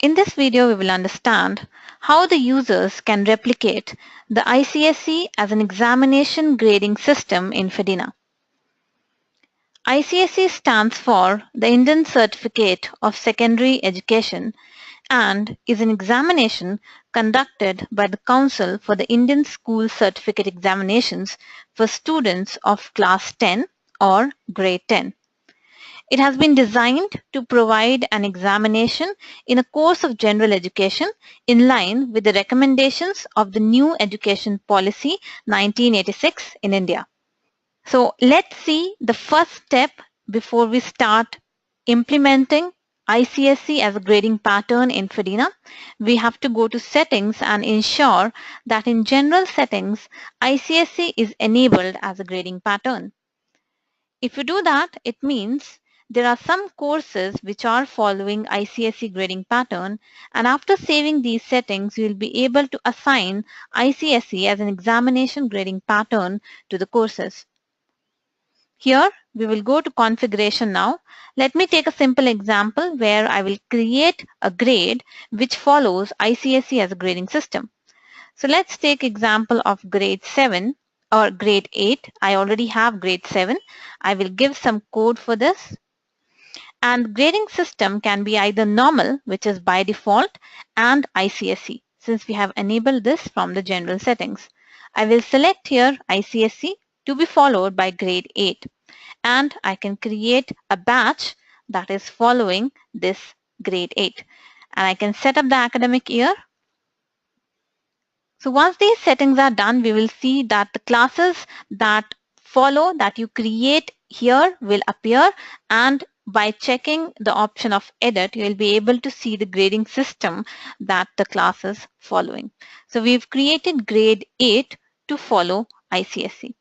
In this video, we will understand how the users can replicate the ICSE as an examination grading system in FEDINA. ICSE stands for the Indian Certificate of Secondary Education and is an examination conducted by the Council for the Indian School Certificate Examinations for students of Class 10 or Grade 10. It has been designed to provide an examination in a course of general education in line with the recommendations of the New Education Policy 1986 in India. So let's see the first step before we start implementing ICSE as a grading pattern in FEDINA. We have to go to settings and ensure that in general settings, ICSE is enabled as a grading pattern. If you do that, it means there are some courses which are following ICSE grading pattern, and after saving these settings, you will be able to assign ICSE as an examination grading pattern to the courses. Here, we will go to configuration now. Let me take a simple example where I will create a grade which follows ICSE as a grading system. So let's take example of grade 7 or grade 8. I already have grade 7. I will give some code for this. And grading system can be either normal, which is by default, and ICSE, since we have enabled this from the general settings. I will select here ICSE to be followed by grade 8. And I can create a batch that is following this grade 8. And I can set up the academic year. So once these settings are done, we will see that the classes that follow, that you create here, will appear, and by checking the option of edit, you will be able to see the grading system that the class is following. So we've created grade 8 to follow ICSE.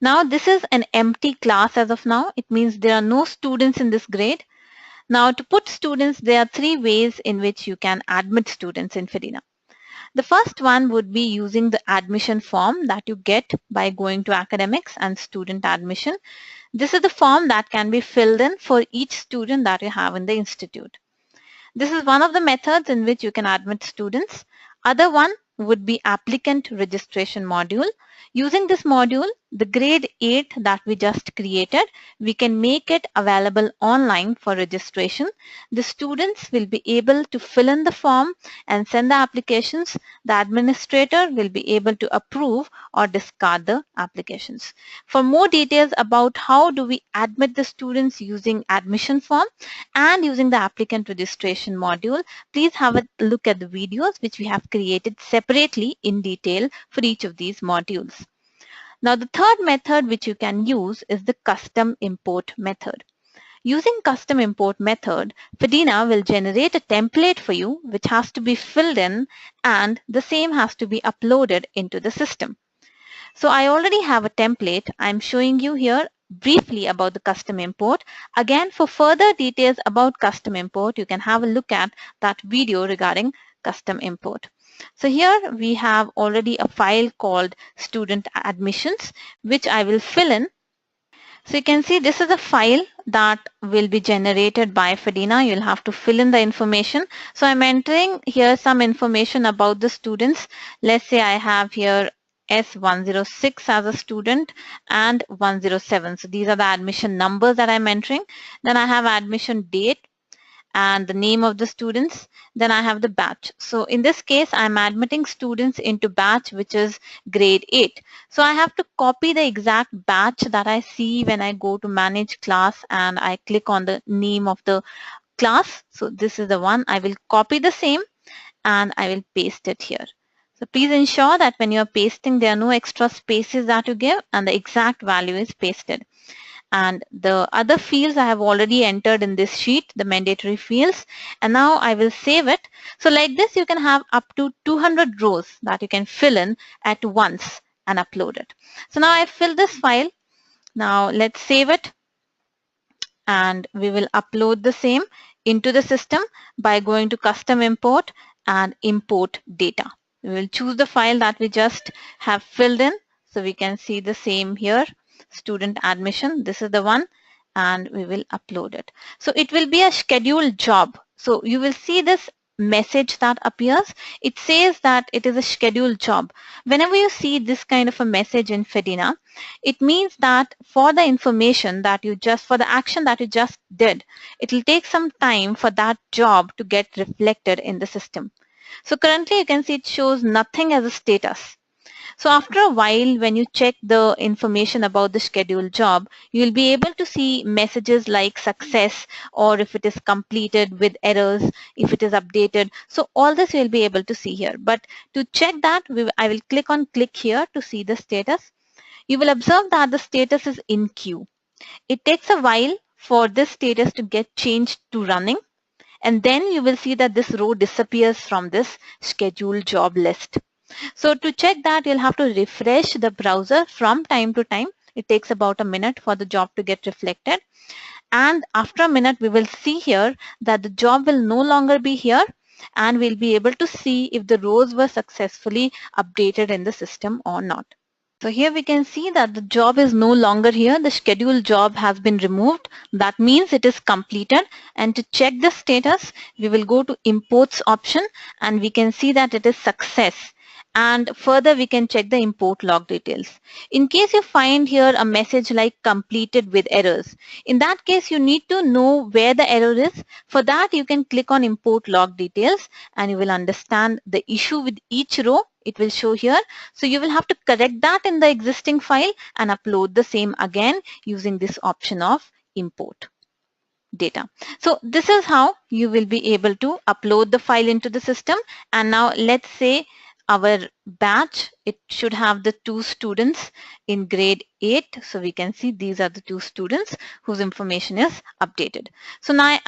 Now this is an empty class as of now. It means there are no students in this grade. Now to put students, there are 3 ways in which you can admit students in FEDINA. The first one would be using the admission form that you get by going to academics and student admission. This is the form that can be filled in for each student that you have in the institute. This is one of the methods in which you can admit students. Other one would be applicant registration module. Using this module, the grade 8 that we just created, we can make it available online for registration. The students will be able to fill in the form and send the applications. The administrator will be able to approve or discard the applications. For more details about how do we admit the students using admission form and using the applicant registration module, please have a look at the videos which we have created separately in detail for each of these modules. Now the third method which you can use is the custom import method. Using custom import method, FEDINA will generate a template for you which has to be filled in, and the same has to be uploaded into the system. So I already have a template. I'm showing you here briefly about the custom import. Again, for further details about custom import, you can have a look at that video regarding custom import. So here we have already a file called student admissions, which I will fill in. So you can see this is a file that will be generated by FEDINA. You'll have to fill in the information. So I'm entering here some information about the students. Let's say I have here S106 as a student and 107. So these are the admission numbers that I'm entering. Then I have admission date and the name of the students. Then I have the batch. So in this case, I'm admitting students into batch which is grade 8. So I have to copy the exact batch that I see when I go to manage class and I click on the name of the class. So this is the one. I will copy the same and I will paste it here. So please ensure that when you're pasting, there are no extra spaces that you give and the exact value is pasted. And the other fields I have already entered in this sheet, the mandatory fields, and now I will save it. So like this, you can have up to 200 rows that you can fill in at once and upload it. So now I filled this file. Now let's save it, and we will upload the same into the system by going to custom import and import data. We will choose the file that we just have filled in. So we can see the same here. Student admission, this is the one, and we will upload it. So it will be a scheduled job. So you will see this message that appears. It says that it is a scheduled job. Whenever you see this kind of a message in Fedina, it means that for the information that for the action that you just did, it will take some time for that job to get reflected in the system. So currently you can see it shows nothing as a status. So after a while, when you check the information about the scheduled job, you will be able to see messages like success, or if it is completed with errors, if it is updated. So all this you will be able to see here. But to check that, I will click here to see the status. You will observe that the status is in queue. It takes a while for this status to get changed to running. And then you will see that this row disappears from this scheduled job list. So to check that, you'll have to refresh the browser from time to time. It takes about a minute for the job to get reflected. And after a minute, we will see here that the job will no longer be here, and we'll be able to see if the rows were successfully updated in the system or not. So here we can see that the job is no longer here. The scheduled job has been removed. That means it is completed. And to check the status, we will go to imports option, and we can see that it is success. And further, we can check the import log details. In case you find here a message like completed with errors, in that case, you need to know where the error is. For that, you can click on import log details, and you will understand the issue with each row. It will show here. So you will have to correct that in the existing file and upload the same again using this option of import data. So this is how you will be able to upload the file into the system. And now let's say our batch, it should have the 2 students in grade 8. So we can see these are the 2 students whose information is updated. So now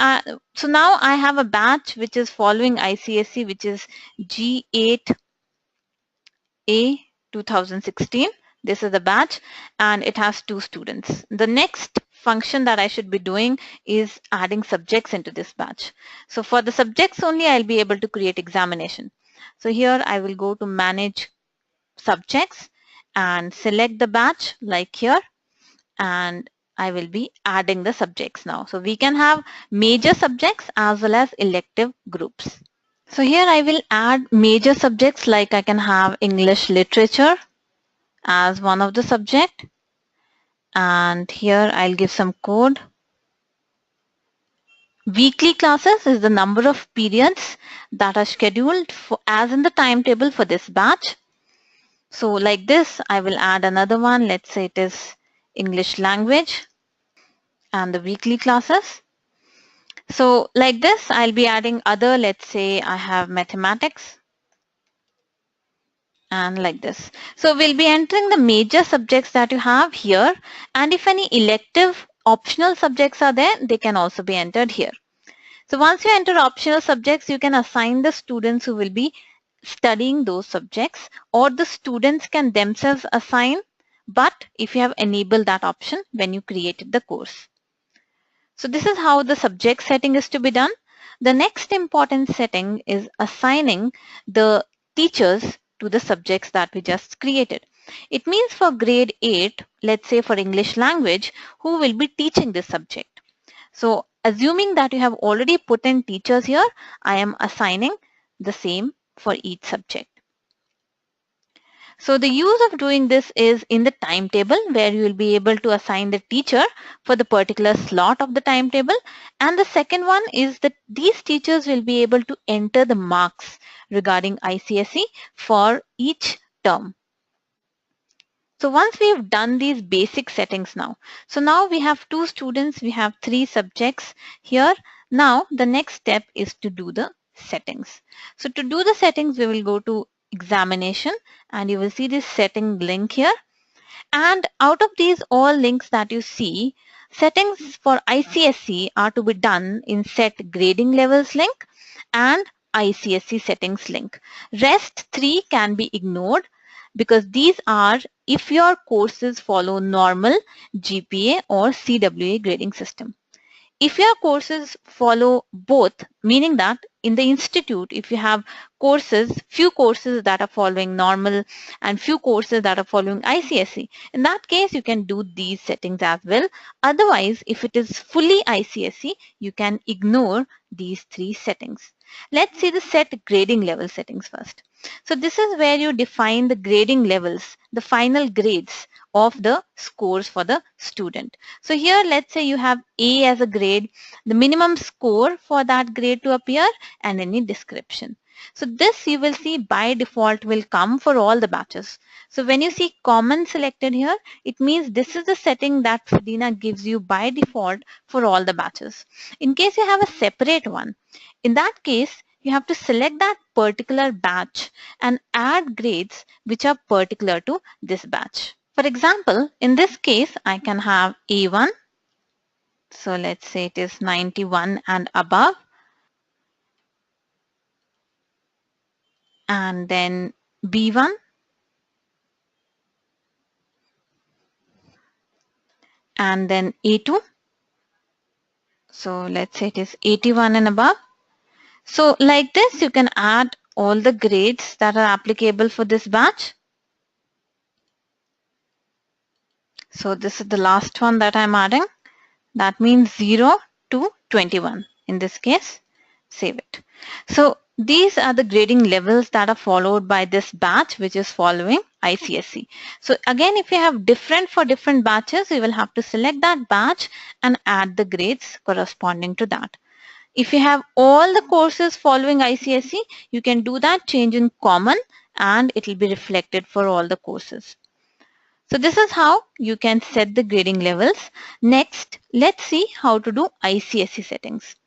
I have a batch which is following ICSE, which is G8A 2016. This is the batch, and it has 2 students. The next function that I should be doing is adding subjects into this batch. So for the subjects only, I'll be able to create examination. So here I will go to manage subjects and select the batch like here, and I will be adding the subjects now. So we can have major subjects as well as elective groups. So here I will add major subjects, like I can have English literature as one of the subject, and here I'll give some code. Weekly classes is the number of periods that are scheduled as in the timetable for this batch. So like this, I will add another one. Let's say it is English language and the weekly classes. So like this, I'll be adding other, let's say I have mathematics, and like this. So we'll be entering the major subjects that you have here, and if any elective optional subjects are there, they can also be entered here. So once you enter optional subjects, you can assign the students who will be studying those subjects, or the students can themselves assign, but if you have enabled that option when you created the course. So this is how the subject setting is to be done. The next important setting is assigning the teachers to the subjects that we just created. It means for grade 8, let's say for English language, who will be teaching this subject. So assuming that you have already put in teachers here, I am assigning the same for each subject. So the use of doing this is in the timetable, where you will be able to assign the teacher for the particular slot of the timetable. And the second one is that these teachers will be able to enter the marks regarding ICSE for each term. So once we've done these basic settings now, so now we have 2 students, we have 3 subjects here. Now the next step is to do the settings. So to do the settings, we will go to examination, and you will see this setting link here. And out of these all links that you see, settings for ICSE are to be done in set grading levels link and ICSE settings link. Rest 3 can be ignored, because these are if your courses follow normal, GPA or CWA grading system. If your courses follow both, meaning that in the institute, if you have courses, few courses that are following normal and few courses that are following ICSE, in that case you can do these settings as well. Otherwise, if it is fully ICSE, you can ignore these three settings. Let's see the set grading level settings first. So this is where you define the grading levels, the final grades of the scores for the student. So here, let's say you have A as a grade, the minimum score for that grade to appear, and any description. So this you will see by default will come for all the batches. So when you see common selected here, it means this is the setting that FEDINA gives you by default for all the batches. In case you have a separate one, in that case, you have to select that particular batch and add grades which are particular to this batch. For example, in this case, I can have A1. So let's say it is 91 and above. And then B1. And then A2. So let's say it is 81 and above. So like this, you can add all the grades that are applicable for this batch. So this is the last one that I'm adding. That means 0 to 21 in this case. Save it. So these are the grading levels that are followed by this batch, which is following ICSE. So again, if you have different for different batches, you will have to select that batch and add the grades corresponding to that. If you have all the courses following ICSE, you can do that change in common and it will be reflected for all the courses. So this is how you can set the grading levels. Next, let's see how to do ICSE settings.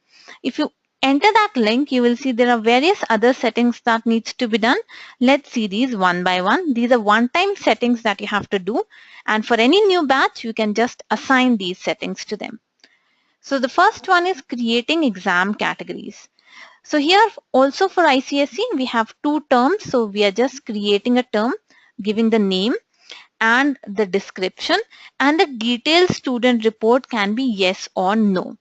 If you enter that link, you will see there are various other settings that needs to be done. Let's see these one by one. These are one-time settings that you have to do. And for any new batch, you can just assign these settings to them. So the first one is creating exam categories. So here also for ICSE, we have two terms. So we are just creating a term, giving the name and the description, and the detailed student report can be yes or no.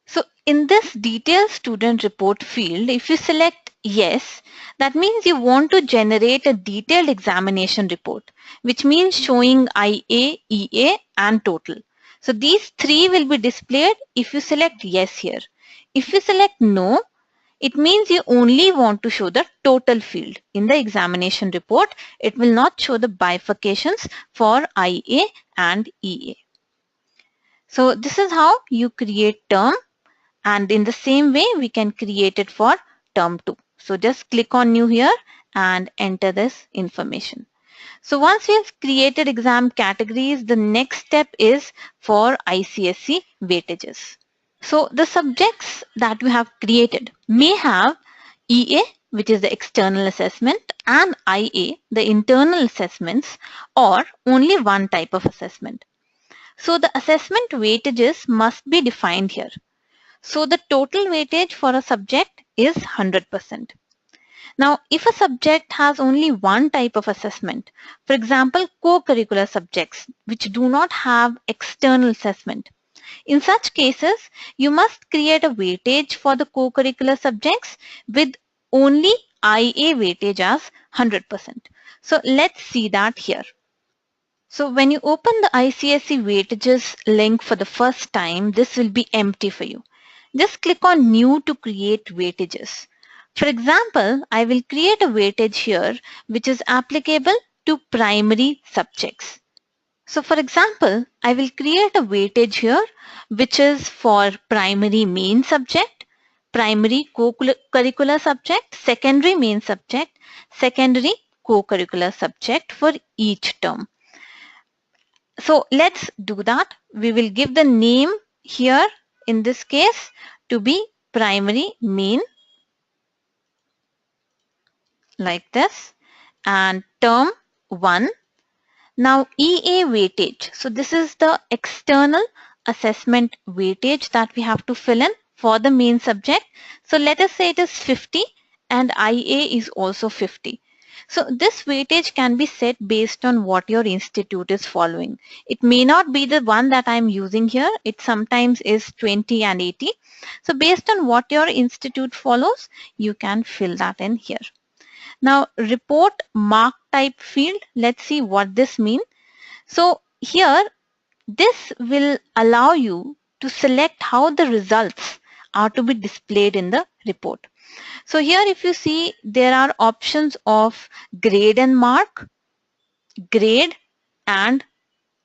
So in this detailed student report field, if you select yes, that means you want to generate a detailed examination report, which means showing IA, EA and total. So these three will be displayed if you select yes here. If you select no, it means you only want to show the total field in the examination report. It will not show the bifurcations for IA and EA. So this is how you create term, and in the same way we can create it for term 2. So just click on new here and enter this information. So once we have created exam categories, the next step is for ICSE weightages. So the subjects that we have created may have EA, which is the external assessment, and IA, the internal assessments, or only one type of assessment. So the assessment weightages must be defined here. So the total weightage for a subject is 100%. Now, if a subject has only one type of assessment, for example, co-curricular subjects which do not have external assessment, in such cases, you must create a weightage for the co-curricular subjects with only IA weightage as 100%. So let's see that here. So when you open the ICSE weightages link for the first time, this will be empty for you. Just click on new to create weightages. For example, I will create a weightage here which is applicable to primary subjects. So for example, I will create a weightage here which is for primary main subject, primary co-curricular subject, secondary main subject, secondary co-curricular subject for each term. So let's do that. We will give the name here in this case to be primary main like this, and term 1. Now EA weightage. So this is the external assessment weightage that we have to fill in for the main subject. So let us say it is 50 and IA is also 50. So this weightage can be set based on what your institute is following. It may not be the one that I'm using here. It sometimes is 20 and 80. So based on what your institute follows, you can fill that in here. Now report mark type field. Let's see what this means. So here, this will allow you to select how the results are to be displayed in the report. So here if you see, there are options of grade and mark, grade and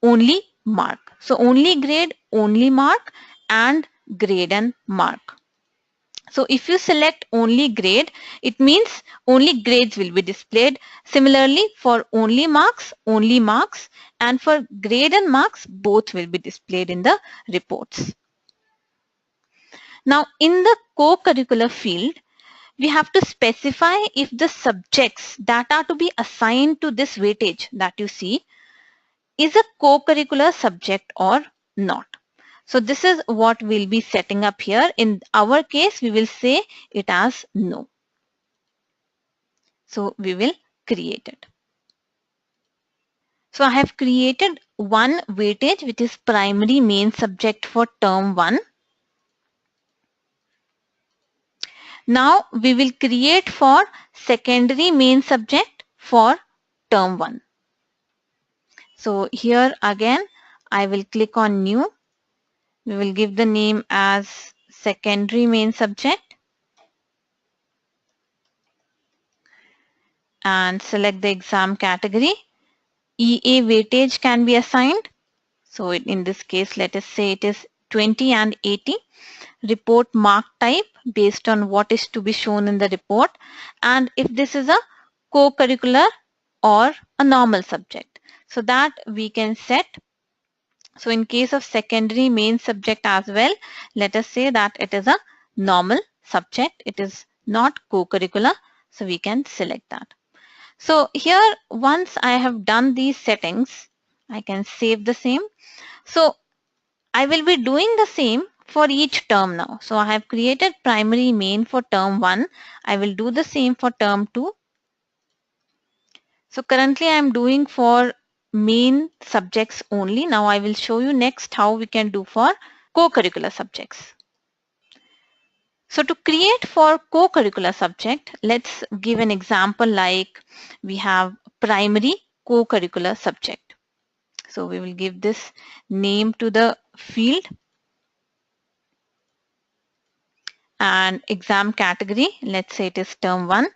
only mark. So only grade, only mark, and grade and mark. So if you select only grade, it means only grades will be displayed. Similarly, for only marks, and for grade and marks, both will be displayed in the reports. Now in the co-curricular field, we have to specify if the subjects that are to be assigned to this weightage that you see is a co-curricular subject or not. So this is what we'll be setting up here. In our case, we will say it as no. So we will create it. So I have created one weightage which is primary main subject for term 1. Now we will create for secondary main subject for term 1. So here again, I will click on new. We will give the name as secondary main subject and select the exam category. EA weightage can be assigned. So in this case, let us say it is 20 and 80. Report mark type based on what is to be shown in the report, and if this is a co-curricular or a normal subject, so that we can set. So in case of secondary main subject as well, let us say that it is a normal subject, it is not co-curricular, so we can select that. So here, once I have done these settings, I can save the same. So I will be doing the same for each term now. So I have created primary main for term 1. I will do the same for term 2. So currently I am doing for main subjects only. Now I will show you next how we can do for co-curricular subjects. So to create for co-curricular subject, let's give an example like we have primary co-curricular subject. So we will give this name to the field and exam category. Let's say it is term 1.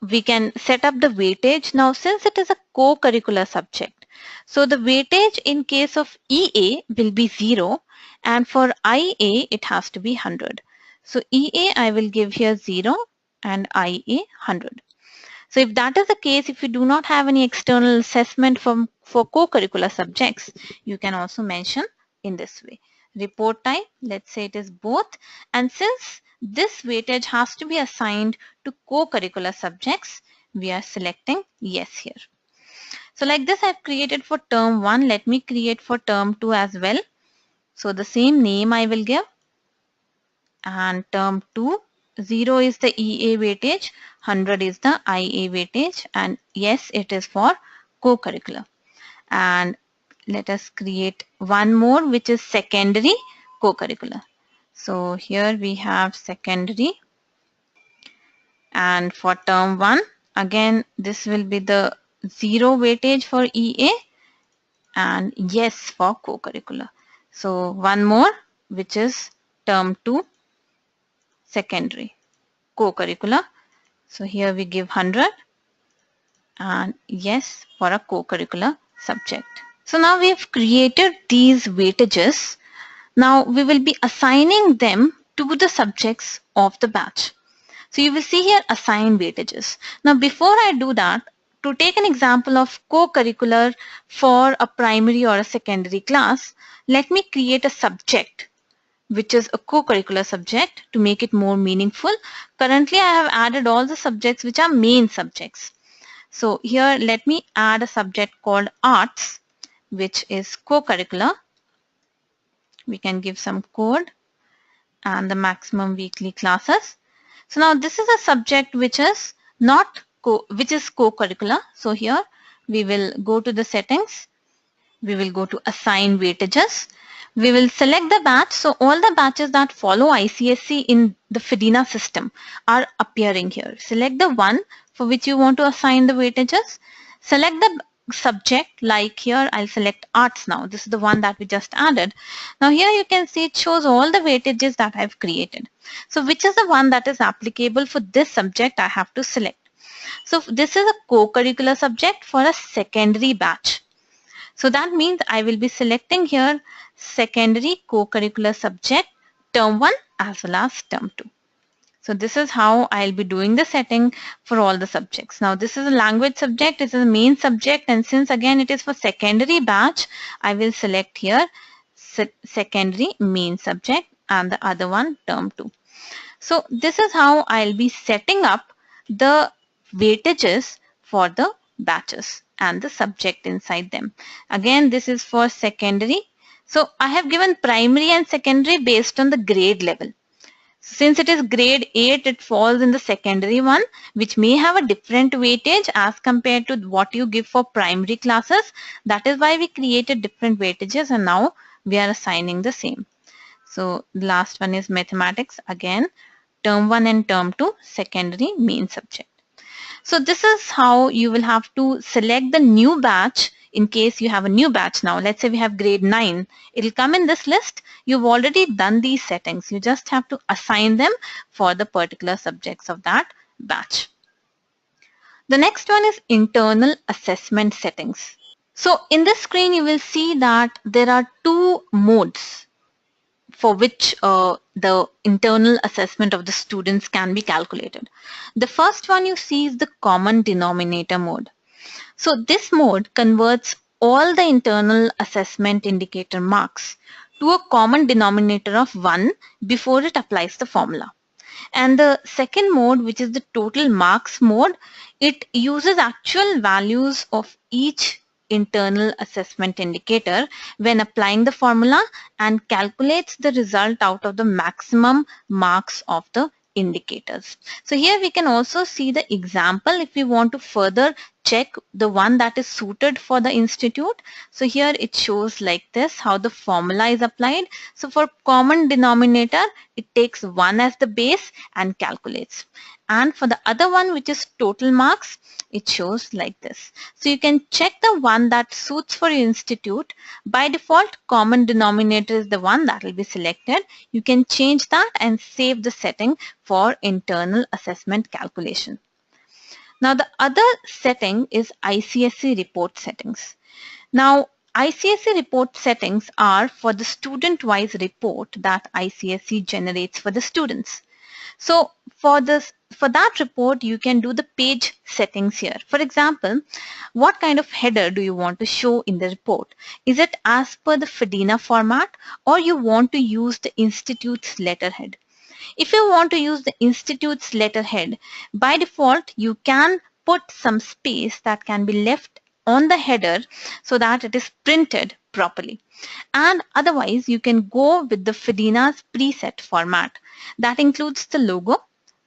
We can set up the weightage. Now since it is a co-curricular subject, so the weightage in case of EA will be 0 and for IA it has to be 100. So EA I will give here 0 and IA 100. So if that is the case, if you do not have any external assessment for co-curricular subjects, you can also mention in this way. Report type, let's say it is both, and since this weightage has to be assigned to co-curricular subjects, we are selecting yes here. So like this I've created for term 1. Let me create for term 2 as well. So the same name I will give, and term 2, 0 is the EA weightage, 100 is the IA weightage, and yes, it is for co-curricular. And let us create one more which is secondary co-curricular. So here we have secondary, and for term 1 again this will be the 0 weightage for EA and yes for co-curricular. So one more which is term 2 secondary co-curricular. So here we give 100 and yes for a co-curricular subject. So now we have created these weightages. Now we will be assigning them to the subjects of the batch. So you will see here assign weightages. Now before I do that, to take an example of co-curricular for a primary or a secondary class, let me create a subject which is a co-curricular subject to make it more meaningful. Currently I have added all the subjects which are main subjects. So here let me add a subject called arts, which is co-curricular. We can give some code and the maximum weekly classes. So now this is a subject which is not which is co-curricular. So here we will go to the settings. We will go to assign weightages. We will select the batch. So all the batches that follow ICSE in the FIDINA system are appearing here. Select the one for which you want to assign the weightages. Select the subject, like here I'll select arts now. This is the one that we just added. Now here you can see it shows all the weightages that I've created. So which is the one that is applicable for this subject I have to select. So this is a co-curricular subject for a secondary batch. So that means I will be selecting here secondary co-curricular subject term 1 as well as term 2. So this is how I'll be doing the setting for all the subjects. Now this is a language subject, it is a main subject, and since again it is for secondary batch, I will select here secondary main subject and the other one term 2. So this is how I'll be setting up the weightages for the batches and the subject inside them. Again, this is for secondary. So I have given primary and secondary based on the grade level. Since it is grade 8, it falls in the secondary one, which may have a different weightage as compared to what you give for primary classes. That is why we created different weightages, and now we are assigning the same. So the last one is mathematics. Again, term 1 and term 2, secondary main subject. So this is how you will have to select the new batch in case you have a new batch now. Let's say we have grade 9. It will come in this list. You've already done these settings. You just have to assign them for the particular subjects of that batch. The next one is internal assessment settings. So in this screen, you will see that there are two modes for which the internal assessment of the students can be calculated. The first one you see is the common denominator mode. So this mode converts all the internal assessment indicator marks to a common denominator of 1 before it applies the formula. And the second mode, which is the total marks mode, it uses actual values of each internal assessment indicator when applying the formula and calculates the result out of the maximum marks of the indicators. So here we can also see the example if we want to further check the one that is suited for the institute. So here it shows like this how the formula is applied. So for common denominator, it takes 1 as the base and calculates. And for the other one, which is total marks, it shows like this. So you can check the one that suits for your institute. By default, common denominator is the one that will be selected. You can change that and save the setting for internal assessment calculation. Now the other setting is ICSE report settings. Now ICSE report settings are for the student-wise report that ICSE generates for the students. So for that report, you can do the page settings here. For example, what kind of header do you want to show in the report? Is it as per the FIDINA format, or you want to use the institute's letterhead? If you want to use the institute's letterhead, by default, you can put some space that can be left on the header so that it is printed properly. And otherwise, you can go with the FIDINA's preset format. That includes the logo,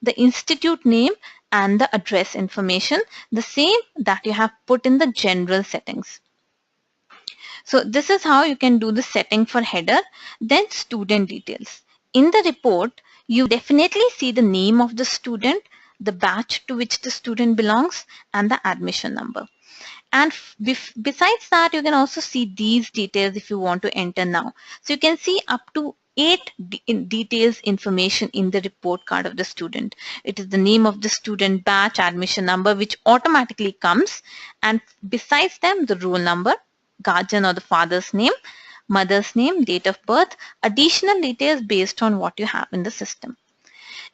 the institute name, and the address information, the same that you have put in the general settings. So this is how you can do the setting for header. Then student details. In the report, you definitely see the name of the student, the batch to which the student belongs, and the admission number. And besides that, you can also see these details if you want to enter now. So you can see up to 8 details information in the report card of the student. It is the name of the student, batch, admission number, which automatically comes. And besides them, the roll number, guardian or the father's name, mother's name, date of birth, additional details based on what you have in the system.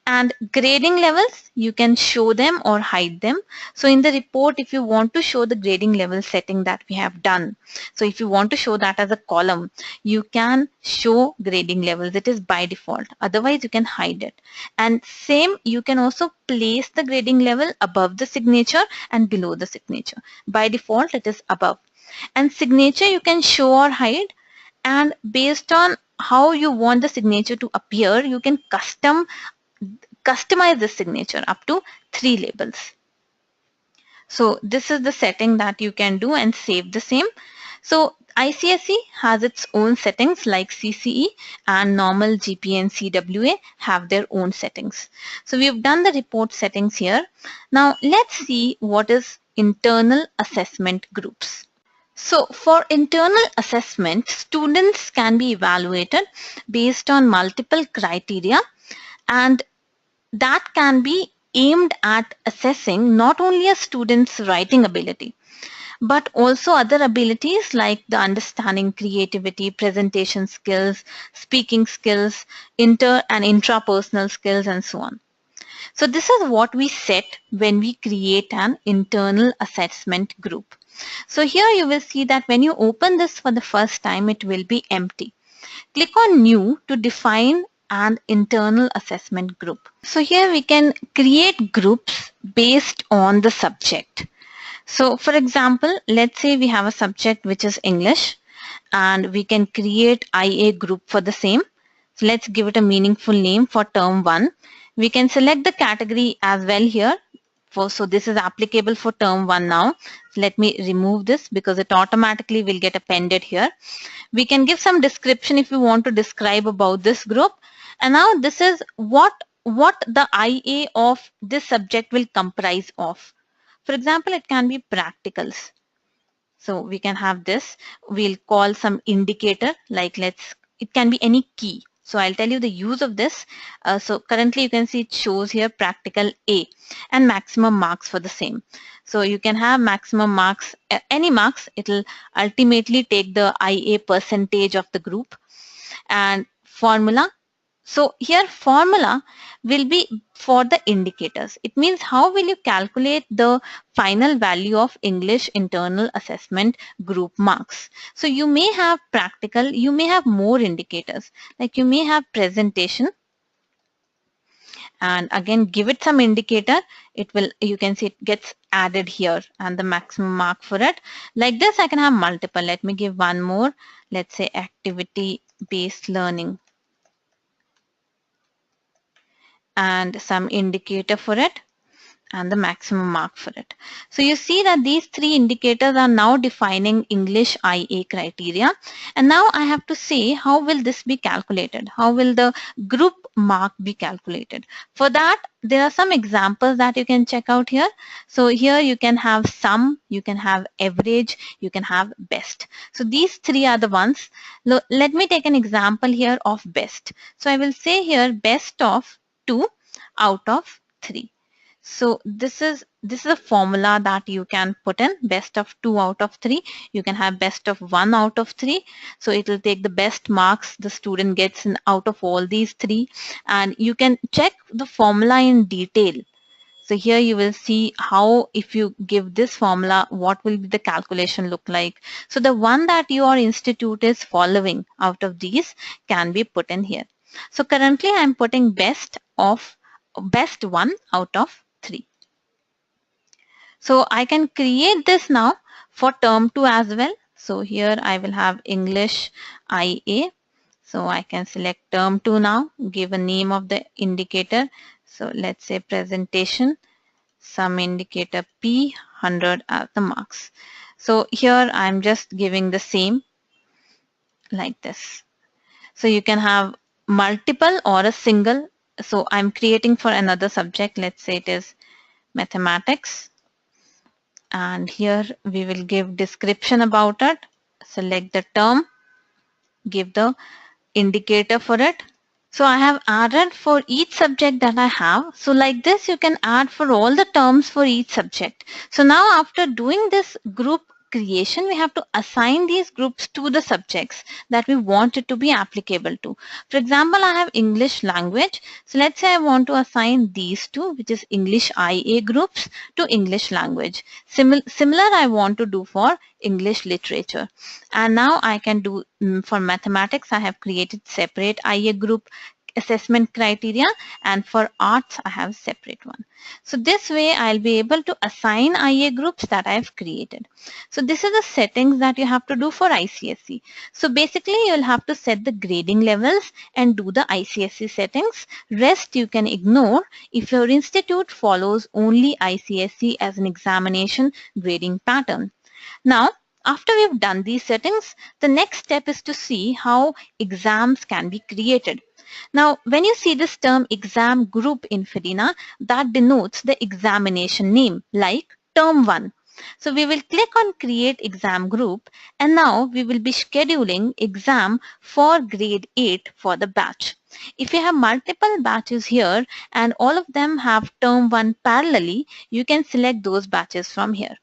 And grading levels, you can show them or hide them. So in the report, if you want to show the grading level setting that we have done, so if you want to show that as a column, you can show grading levels. It is by default. Otherwise, you can hide it. And same, you can also place the grading level above the signature and below the signature. By default, it is above. And signature, you can show or hide. And based on how you want the signature to appear, you can customize the signature up to 3 labels. So this is the setting that you can do and save the same. So ICSE has its own settings like CCE, and normal GPA and CWA have their own settings. So we've done the report settings here. Now let's see what is internal assessment groups. So for internal assessment, students can be evaluated based on multiple criteria, and that can be aimed at assessing not only a student's writing ability, but also other abilities like the understanding, creativity, presentation skills, speaking skills, inter and intrapersonal skills, and so on. So this is what we set when we create an internal assessment group. So here you will see that when you open this for the first time, it will be empty. Click on New to define an internal assessment group. So here we can create groups based on the subject. So for example, let's say we have a subject which is English, and we can create IA group for the same. So let's give it a meaningful name for term 1. We can select the category as well here. So this is applicable for term 1 now. So let me remove this because it automatically will get appended here. We can give some description if we want to describe about this group. And now this is what the IA of this subject will comprise of. For example, it can be practicals. So we can have this. We'll call some indicator, like it can be any key. So I'll tell you the use of this. So currently you can see it shows here practical A and maximum marks for the same. So you can have maximum marks, any marks. It will ultimately take the IA percentage of the group. And formula. So here formula will be for the indicators. It means how will you calculate the final value of English internal assessment group marks. So you may have practical, you may have more indicators, like you may have presentation, and again give it some indicator. It will, you can see it gets added here and the maximum mark for it. Like this I can have multiple. Let me give one more. Let's say activity based learning, and some indicator for it and the maximum mark for it. So you see that these three indicators are now defining English IA criteria. And now I have to say, how will this be calculated? How will the group mark be calculated? For that, there are some examples that you can check out here. So here you can have sum, you can have average, you can have best. So these three are the ones. Let me take an example here of best. So I will say here best of 2 out of 3. So this is a formula that you can put in, best of 2 out of 3. You can have best of 1 out of 3. So it will take the best marks the student gets in out of all these 3. And you can check the formula in detail. So here you will see how, if you give this formula, what will be the calculation look like. So the one that your institute is following out of these can be put in here. So currently I'm putting best 1 out of 3. So I can create this now for term 2 as well. So here I will have English IA. So I can select term 2 now, give a name of the indicator. So let's say presentation, some indicator P, 100 as the marks. So here I'm just giving the same like this. So you can have multiple or a single. So I'm creating for another subject. Let's say it is mathematics. And here we will give description about it. Select the term, give the indicator for it. So I have added for each subject that I have. So like this, you can add for all the terms for each subject. So now after doing this group creation, we have to assign these groups to the subjects that we want it to be applicable to. For example, I have English language. So let's say I want to assign these two, which is English IA groups, to English language. Similar I want to do for English literature. And now I can do for mathematics, I have created separate IA group assessment criteria, and for arts I have a separate one. So this way I'll be able to assign IA groups that I've created. So this is the settings that you have to do for ICSE. So basically you'll have to set the grading levels and do the ICSE settings. Rest you can ignore if your institute follows only ICSE as an examination grading pattern. Now, after we've done these settings, the next step is to see how exams can be created. Now, when you see this term exam group in FEDINA, that denotes the examination name like term 1. So we will click on create exam group, and now we will be scheduling exam for grade 8 for the batch. If you have multiple batches here and all of them have term 1 parallelly, you can select those batches from here.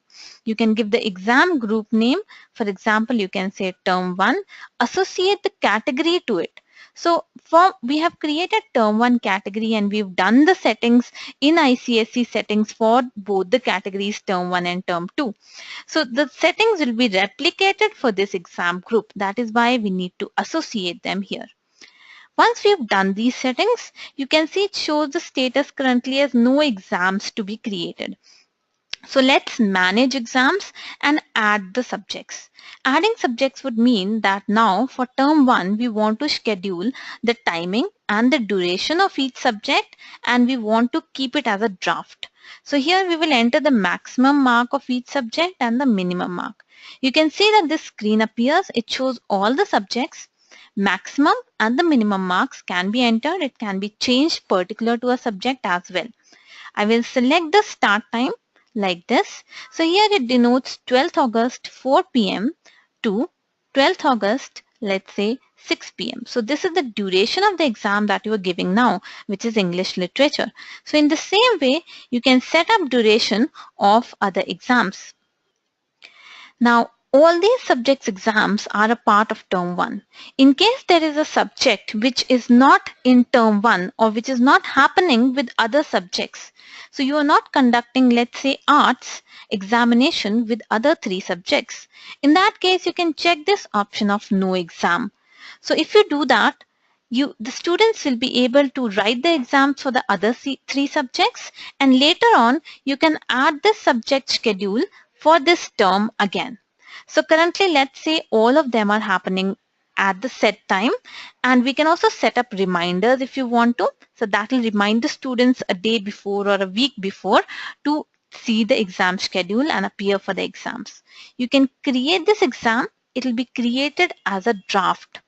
You can give the exam group name. For example, you can say term 1, associate the category to it. So we have created term 1 category and we've done the settings in ICSE settings for both the categories term 1 and term 2. So the settings will be replicated for this exam group. That is why we need to associate them here. Once we've done these settings, you can see it shows the status currently as no exams to be created. So let's manage exams and add the subjects. Adding subjects would mean that now for term 1, we want to schedule the timing and the duration of each subject, and we want to keep it as a draft. So here we will enter the maximum mark of each subject and the minimum mark. You can see that this screen appears. It shows all the subjects. Maximum and the minimum marks can be entered. It can be changed particular to a subject as well. I will select the start time like this. So here it denotes 12th August 4 p.m. to 12th August, let's say 6 p.m. So this is the duration of the exam that you are giving now, which is English literature. So in the same way, you can set up duration of other exams. Now, all these subjects exams are a part of term 1. In case there is a subject which is not in term 1 or which is not happening with other subjects, so you are not conducting, let's say, arts examination with other 3 subjects. In that case, you can check this option of no exam. So if you do that, the students will be able to write the exams for the other 3 subjects, and later on you can add this subject schedule for this term again. So currently, let's say all of them are happening at the set time, and we can also set up reminders if you want to. So that will remind the students a day before or a week before to see the exam schedule and appear for the exams. You can create this exam. It will be created as a draft.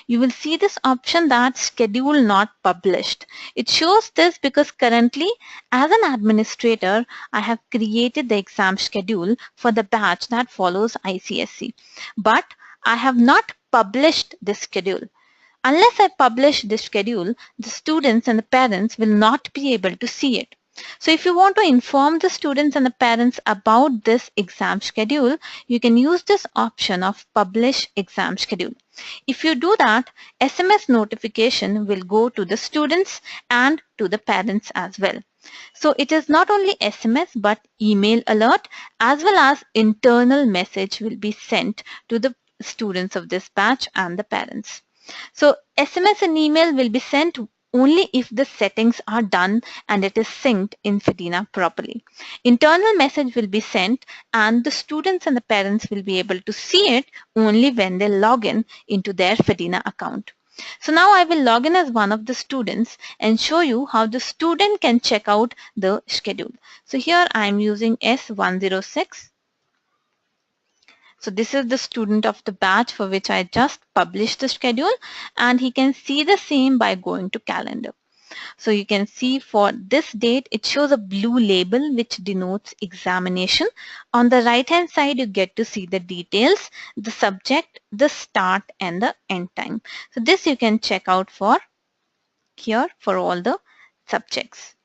You will see this option that schedule not published. It shows this because currently as an administrator, I have created the exam schedule for the batch that follows ICSE, but I have not published this schedule. Unless I publish this schedule, the students and the parents will not be able to see it. So if you want to inform the students and the parents about this exam schedule, you can use this option of publish exam schedule. If you do that, SMS notification will go to the students and to the parents as well. So it is not only SMS but email alert as well as internal message will be sent to the students of this batch and the parents. So SMS and email will be sent only if the settings are done and it is synced in FEDINA properly. Internal message will be sent and the students and the parents will be able to see it only when they log in into their FEDINA account. So now I will log in as one of the students and show you how the student can check out the schedule. So here I am using S106. So this is the student of the batch for which I just published the schedule, and he can see the same by going to calendar. So you can see for this date, it shows a blue label which denotes examination. On the right hand side, you get to see the details, the subject, the start and the end time. So this you can check out for here for all the subjects.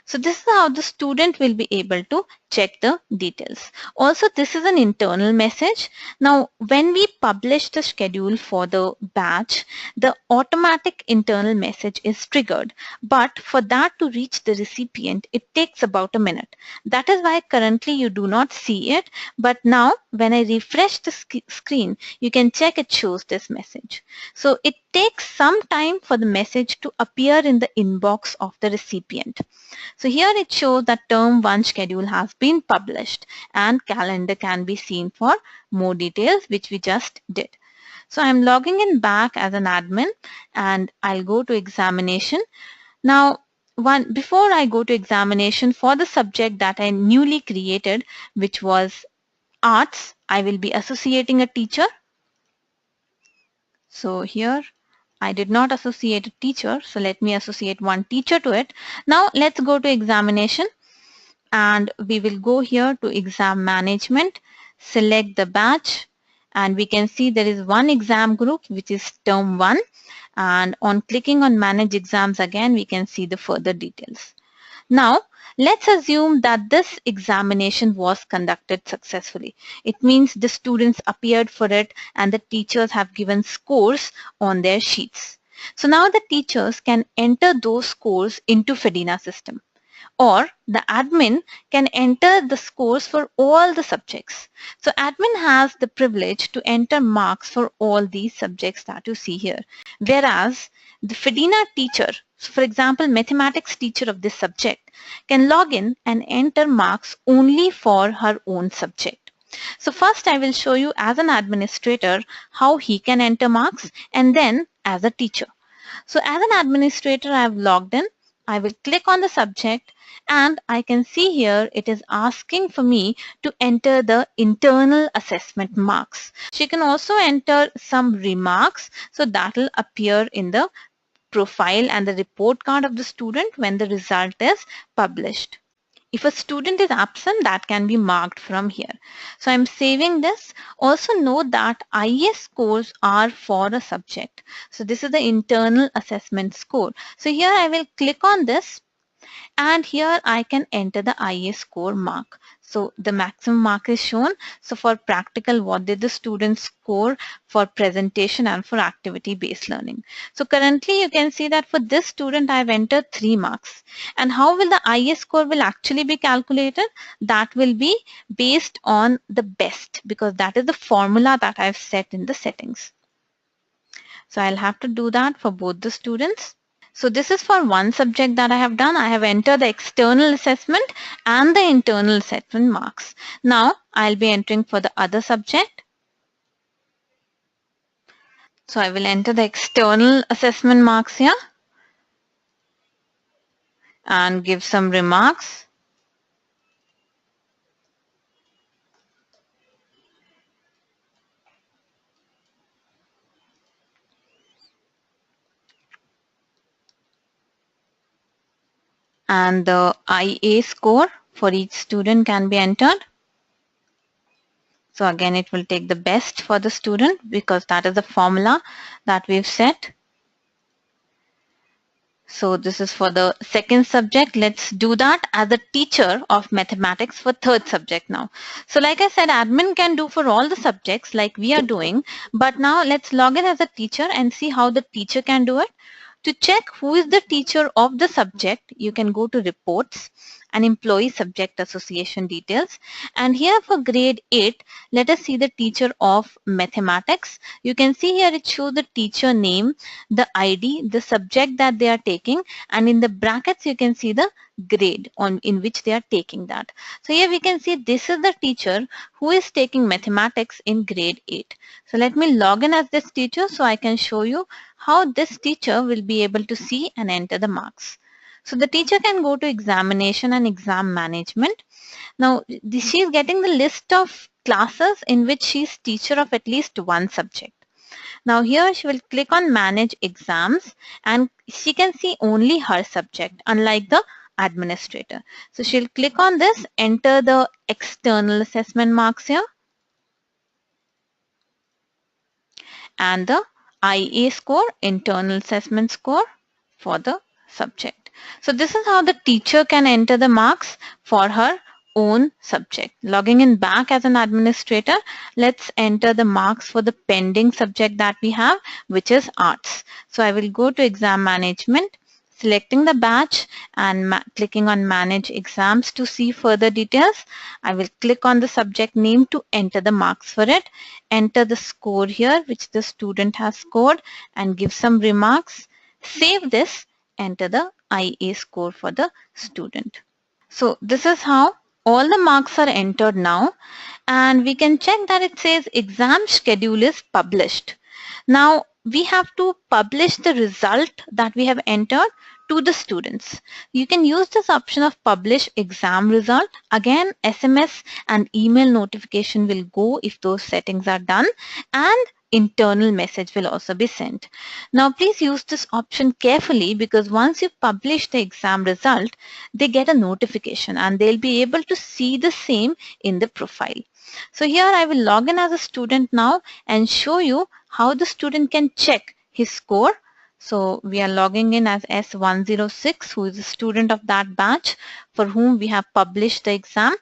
So this is how the student will be able to check the details. Also, this is an internal message. Now, when we publish the schedule for the batch, the automatic internal message is triggered. But for that to reach the recipient, it takes about a minute. That is why currently you do not see it. But now, when I refresh the screen, you can check it shows this message. So it takes some time for the message to appear in the inbox of the recipient. So here it shows that term 1 schedule has been published and calendar can be seen for more details, which we just did. So I'm logging in back as an admin and I'll go to examination. Now, before I go to examination for the subject that I newly created, which was arts, I will be associating a teacher. So here I did not associate a teacher, so let me associate one teacher to it. Now let's go to examination and we will go here to exam management, select the batch, and we can see there is one exam group which is term 1, and on clicking on manage exams again we can see the further details. Now let's assume that this examination was conducted successfully. It means the students appeared for it and the teachers have given scores on their sheets. So now the teachers can enter those scores into FEDINA system, or the admin can enter the scores for all the subjects. So admin has the privilege to enter marks for all these subjects that you see here, whereas the FEDINA teacher, for example, mathematics teacher of this subject, can log in and enter marks only for her own subject. So first I will show you as an administrator how he can enter marks, and then as a teacher. So as an administrator, I have logged in. I will click on the subject and I can see here it is asking for me to enter the internal assessment marks. She can also enter some remarks, so that will appear in the profile and the report card of the student when the result is published. If a student is absent, that can be marked from here. So I'm saving this. Also note that IS scores are for a subject. So this is the internal assessment score. So here I will click on this and here I can enter the IS score mark. So the maximum mark is shown. So for practical, what did the students score for presentation and for activity-based learning? So currently you can see that for this student I've entered 3 marks. And how will the IS score will actually be calculated? That will be based on the best, because that is the formula that I've set in the settings. So I'll have to do that for both the students. So this is for one subject that I have done. I have entered the external assessment and the internal assessment marks. Now I'll be entering for the other subject. So I will enter the external assessment marks here and give some remarks. And the IA score for each student can be entered. So again, it will take the best for the student because that is the formula that we've set. So this is for the second subject. Let's do that as a teacher of mathematics for third subject now. So like I said, admin can do for all the subjects like we are doing, but now let's log in as a teacher and see how the teacher can do it. To check who is the teacher of the subject, you can go to reports and employee subject association details. And here for grade 8, let us see the teacher of mathematics. You can see here it shows the teacher name, the ID, the subject that they are taking, and in the brackets you can see the grade in which they are taking that. So here we can see this is the teacher who is taking mathematics in grade 8. So let me log in as this teacher so I can show you how this teacher will be able to see and enter the marks. So the teacher can go to examination and exam management. Now she is getting the list of classes in which she is teacher of at least one subject. Now here she will click on manage exams and she can see only her subject, unlike the administrator. So she'll click on this, enter the external assessment marks here and the IA score, internal assessment score for the subject. So this is how the teacher can enter the marks for her own subject. Logging in back as an administrator, let's enter the marks for the pending subject that we have, which is arts. So I will go to exam management, selecting the batch and clicking on manage exams to see further details. I will click on the subject name to enter the marks for it, enter the score here which the student has scored and give some remarks. Save this, enter the IA score for the student. So this is how all the marks are entered now, and we can check that it says exam schedule is published. Now we have to publish the result that we have entered to the students. You can use this option of publish exam result. Again, SMS and email notification will go if those settings are done, and internal message will also be sent. Now please use this option carefully, because once you publish the exam result, they get a notification and they'll be able to see the same in the profile. So here I will log in as a student now and show you how the student can check his score. So we are logging in as S106, who is a student of that batch for whom we have published the exam.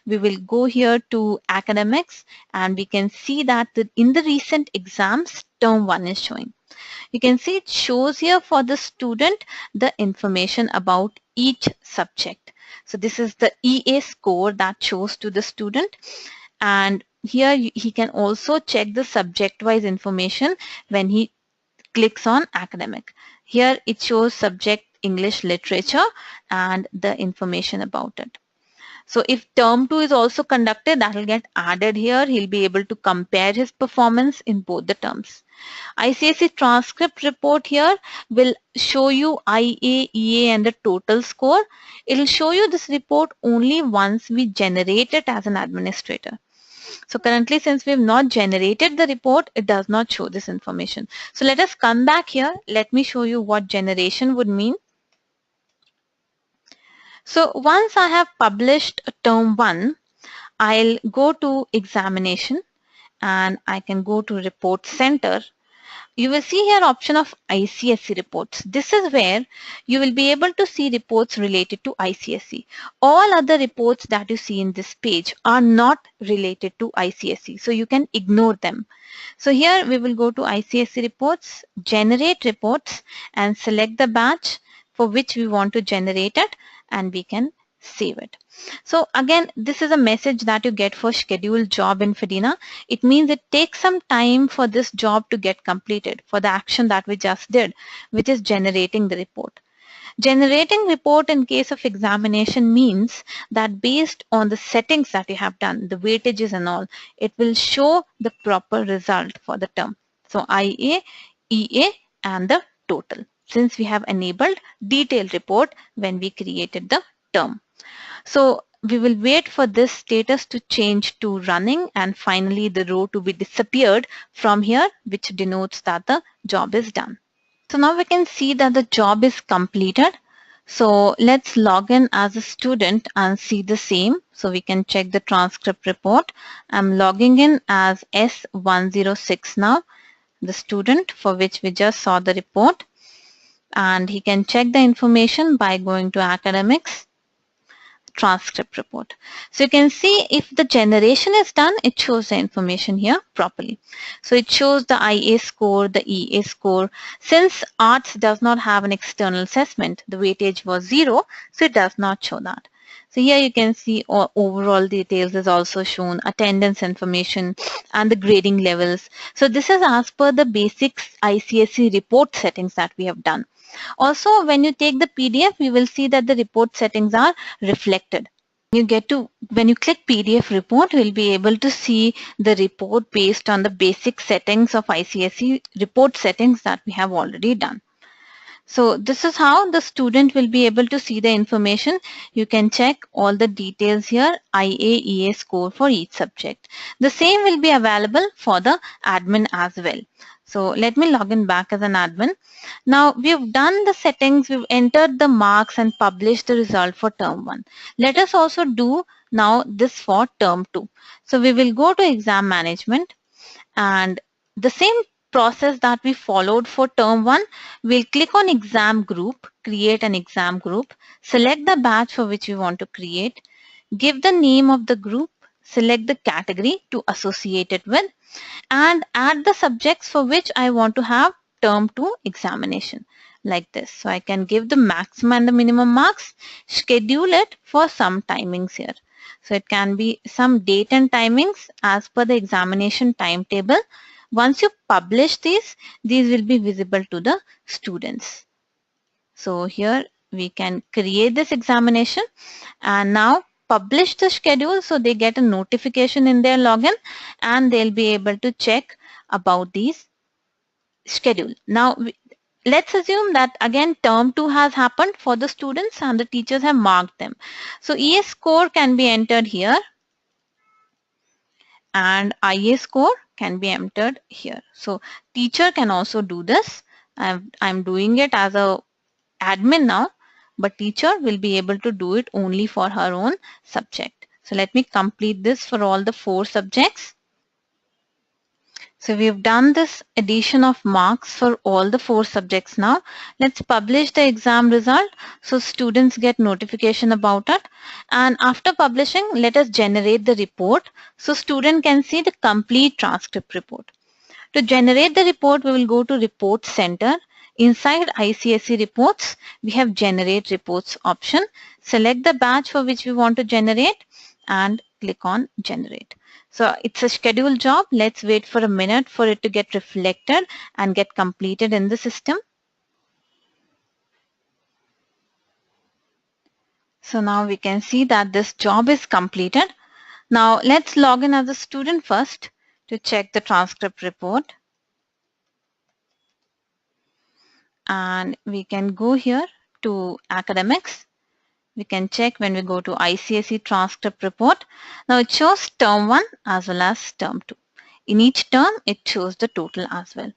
We will go here to academics and we can see that in the recent exams, term 1 is showing. You can see it shows here for the student the information about each subject. So this is the EA score that shows to the student, and here he can also check the subject-wise information when he clicks on academic. Here it shows subject English literature and the information about it. So if term 2 is also conducted, that will get added here. He'll be able to compare his performance in both the terms. ICSE transcript report here will show you IA, EA and the total score. It will show you this report only once we generate it as an administrator. So currently, since we have not generated the report, it does not show this information. So let us come back here. Let me show you what generation would mean. So once I have published term 1, I'll go to examination and I can go to report center. You will see here option of ICSE reports. This is where you will be able to see reports related to ICSE. All other reports that you see in this page are not related to ICSE, so you can ignore them. So here we will go to ICSE reports, generate reports, and select the batch for which we want to generate it, and we can save it. So again, this is a message that you get for scheduled job in FEDINA. It means it takes some time for this job to get completed, for the action that we just did, which is generating the report. Generating report in case of examination means that based on the settings that you have done, the weightages and all, it will show the proper result for the term. So IA, EA and the total, since we have enabled detailed report when we created the term. So we will wait for this status to change to running and finally the row to be disappeared from here, which denotes that the job is done. So now we can see that the job is completed. So let's log in as a student and see the same. So we can check the transcript report. I'm logging in as S106 now, the student for which we just saw the report. And he can check the information by going to academics, transcript report. So you can see if the generation is done, it shows the information here properly. So it shows the IA score, the EA score. Since arts does not have an external assessment, the weightage was 0, so it does not show that. So here you can see overall details is also shown, attendance information and the grading levels. So this is as per the basic ICSE report settings that we have done. Also, when you take the PDF, you will see that the report settings are reflected. When you click PDF report, you will be able to see the report based on the basic settings of ICSE report settings that we have already done. So this is how the student will be able to see the information. You can check all the details here, IA, EA score for each subject. The same will be available for the admin as well. So let me log in back as an admin. Now we've done the settings, we've entered the marks and published the result for term 1. Let us also do now this for term 2. So we will go to exam management and the same process that we followed for term 1, we'll click on exam group, create an exam group, select the batch for which we want to create, give the name of the group, select the category to associate it with, and add the subjects for which I want to have term 2 examination like this. So I can give the maximum and the minimum marks, schedule it for some timings here. So it can be some date and timings as per the examination timetable. Once you publish these will be visible to the students. So here we can create this examination and now publish the schedule so they get a notification in their login and they'll be able to check about these schedule. Now let's assume that again term 2 has happened for the students and the teachers have marked them. So ES score can be entered here and IA score can be entered here. So teacher can also do this. I'm doing it as a admin now, but teacher will be able to do it only for her own subject. So let me complete this for all the 4 subjects. So we've done this addition of marks for all the 4 subjects now. Let's publish the exam result so students get notification about it. And after publishing, let us generate the report so student can see the complete transcript report. To generate the report, we will go to Report Center. Inside ICSE reports, we have Generate Reports option. Select the batch for which we want to generate and click on Generate. So it's a scheduled job. Let's wait for a minute for it to get reflected and get completed in the system. So now we can see that this job is completed. Now let's log in as a student first to check the transcript report. And we can go here to academics. We can check when we go to ICSE transcript report. Now it shows term 1 as well as term 2. In each term, it shows the total as well.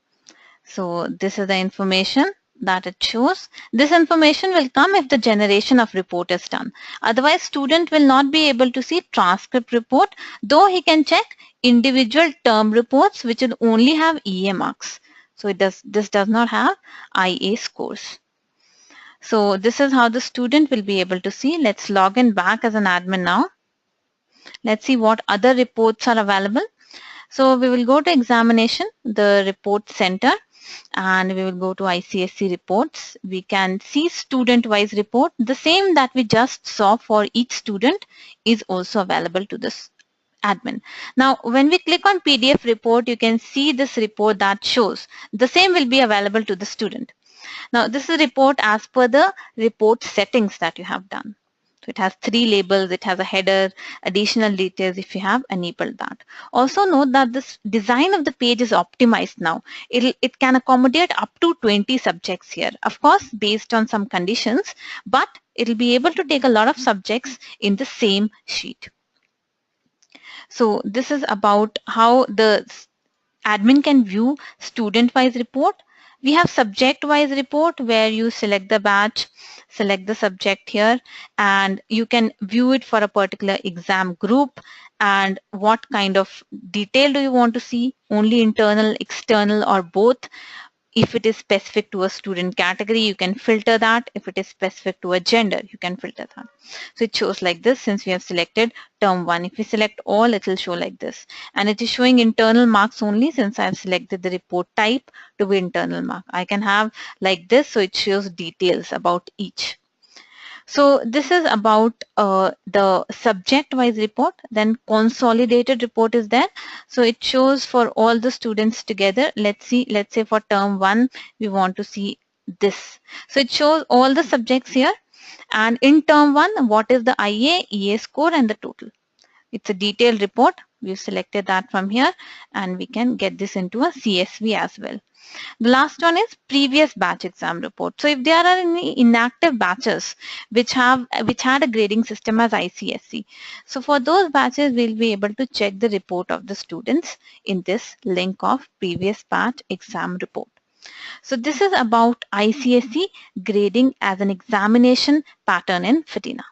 So this is the information that it shows. This information will come if the generation of report is done. Otherwise, student will not be able to see transcript report, though he can check individual term reports which will only have EA marks. So this does not have IA scores. So this is how the student will be able to see. Let's log in back as an admin now. Let's see what other reports are available. So we will go to examination, the report center, and we will go to ICSE reports. We can see student-wise report. The same that we just saw for each student is also available to this admin. Now, when we click on PDF report, you can see this report that shows. The same will be available to the student. Now, this is a report as per the report settings that you have done. So it has 3 labels, it has a header, additional details if you have enabled that. Also note that this design of the page is optimized now. It can accommodate up to 20 subjects here. Of course, based on some conditions, but it will be able to take a lot of subjects in the same sheet. So this is about how the admin can view student-wise report. We have subject-wise report where you select the batch, select the subject here, and you can view it for a particular exam group and what kind of detail do you want to see, only internal, external, or both. If it is specific to a student category, you can filter that. If it is specific to a gender, you can filter that. So it shows like this since we have selected term 1. If we select all, it will show like this. And it is showing internal marks only since I have selected the report type to be internal mark. I can have like this, so it shows details about each. So this is about the subject-wise report. Then consolidated report is there. So it shows for all the students together. Let's say for term 1, we want to see this. So it shows all the subjects here. And in term 1, what is the IA, EA score, and the total. It's a detailed report. We've selected that from here, and we can get this into a CSV as well. The last one is previous batch exam report. So if there are any inactive batches which had a grading system as ICSE, so for those batches we'll be able to check the report of the students in this link of previous batch exam report. So this is about ICSE grading as an examination pattern in FITINA.